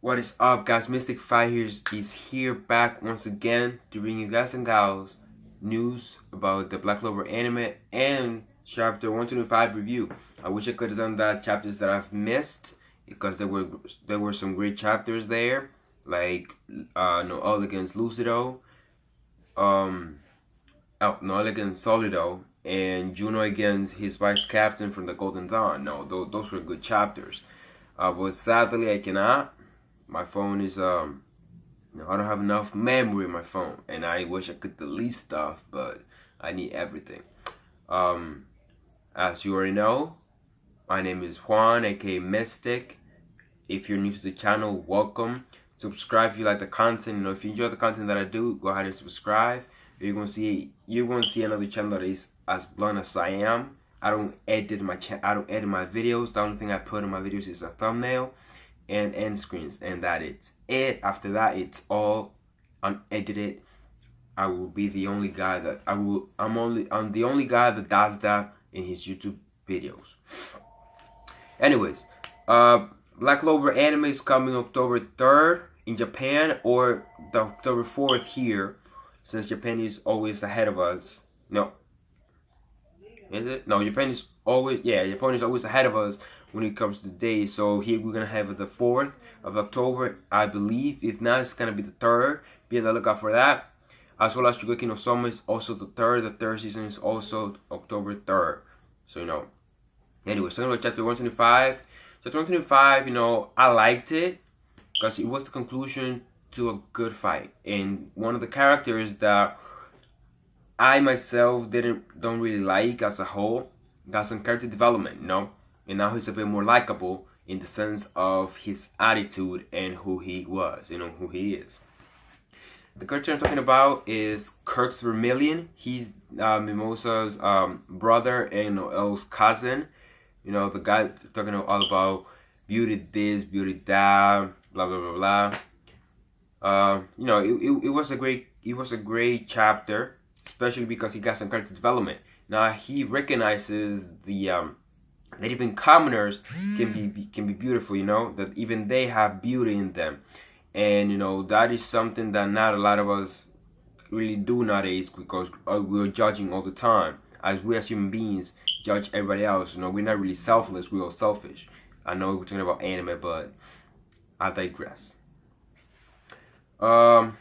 What is up, guys? Mystic Fires is here back once again to bring you guys and gals news about the Black Clover anime and chapter 125 review. I wish I could have done that chapters that I've missed because there were some great chapters there, like No All Against Lucido, No All Against Solido, and Juno against his vice captain from the Golden Dawn. No, those were good chapters. But sadly, I cannot. My phone is I don't have enough memory in my phone, and I wish I could delete stuff, but I need everything. As you already know, my name is Juan, aka Mystic. If you're new to the channel, welcome. Subscribe if you like the content. You know, if you enjoy the content that I do, go ahead and subscribe. You're gonna see another channel that is as blunt as I am. I don't edit my videos. The only thing I put in my videos is a thumbnail and end screens, and that it's it. After that, it's all unedited. I will be the only guy that I'm the only guy that does that in his YouTube videos. Anyways, Black Clover anime is coming October 3rd in Japan, or the October 4th here, since Japan is always ahead of us. No. Is it? No, Japan is always ahead of us when it comes to days. So here we're gonna have the 4th of October, I believe. If not, it's gonna be the 3rd. Be on the lookout for that. As well as Shokugeki no Soma is also the 3rd. The 3rd season is also October 3rd. So you know. Anyway, talking about chapter 125. Chapter 125, you know, I liked it because it was the conclusion to a good fight. And one of the characters that I myself don't really like as a whole got some character development, you know, and now he's a bit more likable in the sense of his attitude and who he was, you know, who he is. The character I'm talking about is Kirk's Vermilion. He's Mimosa's brother and Noel's cousin. You know, the guy talking all about beauty this, beauty that, blah blah blah blah. You know, it was a great chapter, especially because he got some character development. Now he recognizes that even commoners can be beautiful. You know, that even they have beauty in them, and you know that is something that not a lot of us really do nowadays, because we're judging all the time. As we as human beings judge everybody else. You know, we're not really selfless. We're all selfish. I know we're talking about anime, but I digress. So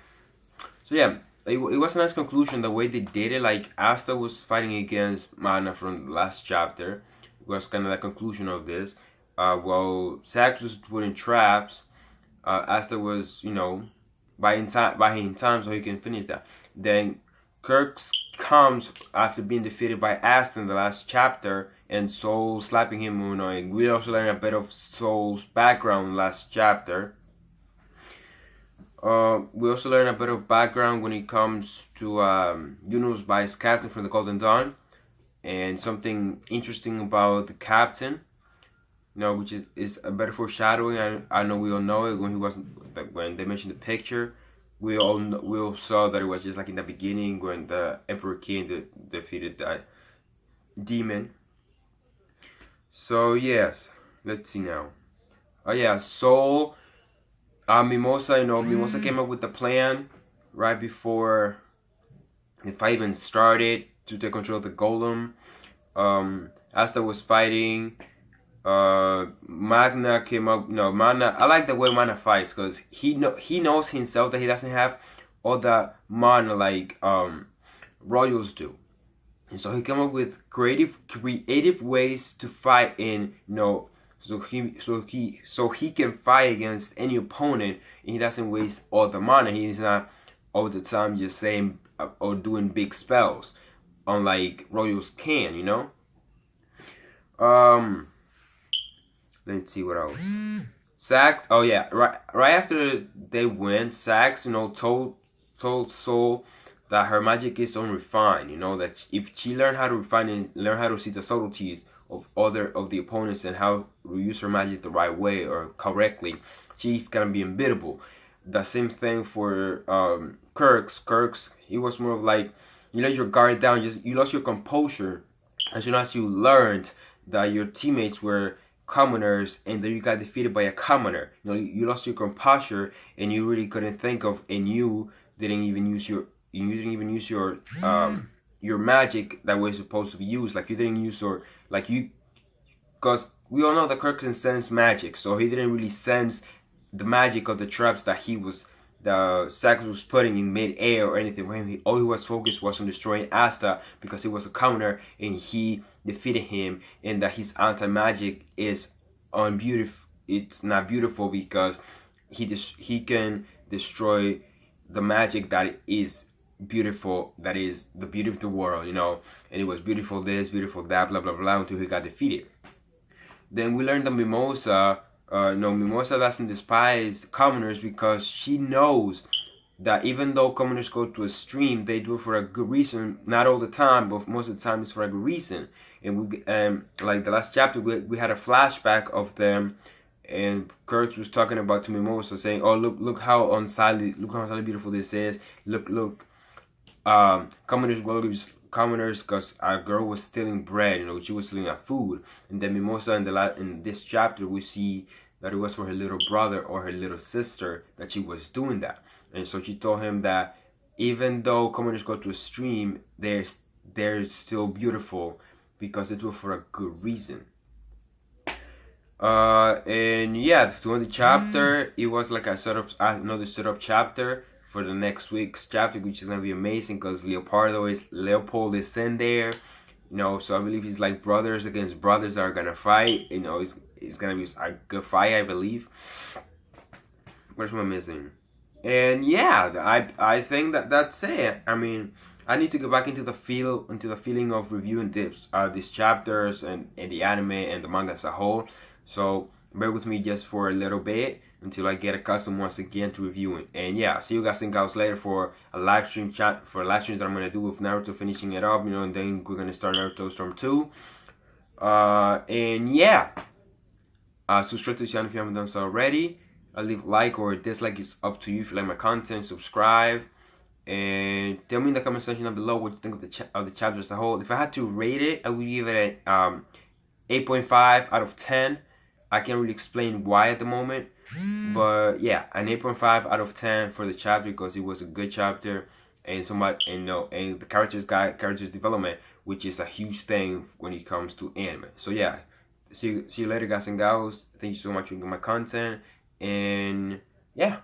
yeah. It was a nice conclusion the way they did it. Like Asta was fighting against Mana from the last chapter. It was kind of the conclusion of this. While Sax was putting traps, Asta was, you know, buying time so he can finish that. Then Kirk comes after being defeated by Asta in the last chapter, and Soul slapping him. You know, and we also learned a bit of Soul's background last chapter. We also learn a bit of background when it comes to Juno's vice captain from the Golden Dawn, and something interesting about the captain, you know, which is a better foreshadowing. I know we all know it when they mentioned the picture. We all saw that it was just like in the beginning when the Emperor King defeated that demon. So yes, let's see now. Oh yeah, Soul. Mimosa, you know, Mimosa came up with the plan right before the fight even started to take control of the golem. Asta was fighting. Magna came up. No, Mana. I like the way Mana fights because he knows himself that he doesn't have all the mana like royals do, and so he came up with creative ways to fight in, you know. So he can fight against any opponent, and he doesn't waste all the mana. He's not all the time just saying or doing big spells, unlike royals can, you know. Let's see what else. Sax. Oh yeah, right after they went, Sax, you know, told Soul that her magic is unrefined. You know, that if she learned how to refine and learn how to see the subtleties of the opponents and how to use her magic the right way or correctly, she's gonna be unbeatable. The same thing for Kirk's. He was more of like, you let your guard down, you lost your composure as soon as you learned that your teammates were commoners, and then you got defeated by a commoner. You know, you lost your composure, and you really couldn't think of, and you didn't even use your magic that was supposed to be used. Like you didn't use your because we all know that Kirk can sense magic, so he didn't really sense the magic of the traps that the Sax was putting in mid-air or anything. For him, all he was focused was on destroying Asta because he was a commoner and he defeated him, and that his anti-magic is unbeautiful. It's not beautiful because he can destroy the magic that is beautiful, that is the beauty of the world, you know. And it was beautiful this, beautiful that, blah blah blah, until he got defeated. Then we learned that Mimosa doesn't despise commoners because she knows that even though commoners go to a stream, they do it for a good reason. Not all the time, but most of the time it's for a good reason. And we like the last chapter, we had a flashback of them, and Kurtz was talking about to Mimosa, saying, "Oh, look how unsightly beautiful this is. Look, commoners, because our girl was stealing bread. You know, she was stealing our food." And then Mimosa in this chapter, we see that it was for her little brother or her little sister that she was doing that. And so she told him that even though commoners go to a stream, they're still beautiful because they do it for a good reason. And yeah, the 20th chapter, it was like a sort of another setup chapter for the next week's chapter, which is gonna be amazing because Leopold is in there, you know. So I believe he's like brothers against brothers are gonna fight. You know, it's gonna be a good fight, I believe. What am I missing? And yeah, I think that's it. I mean, I need to go back into the feeling of reviewing these chapters and the anime and the manga as a whole. So bear with me just for a little bit until I get accustomed once again to reviewing. And yeah, see you guys and gals later for a live stream that I'm gonna do with Naruto, finishing it up, you know, and then we're gonna start Naruto Storm 2. And yeah, subscribe to the channel if you haven't done so already. Leave like or dislike, is up to you. If you like my content, subscribe. And tell me in the comment section down below what you think of the chapter as a whole. If I had to rate it, I would give it an 8.5 out of 10. I can't really explain why at the moment, but yeah, an 8.5 out of 10 for the chapter because it was a good chapter, and and the characters development, which is a huge thing when it comes to anime. So yeah, see you later, guys and gals. Thank you so much for my content, and yeah.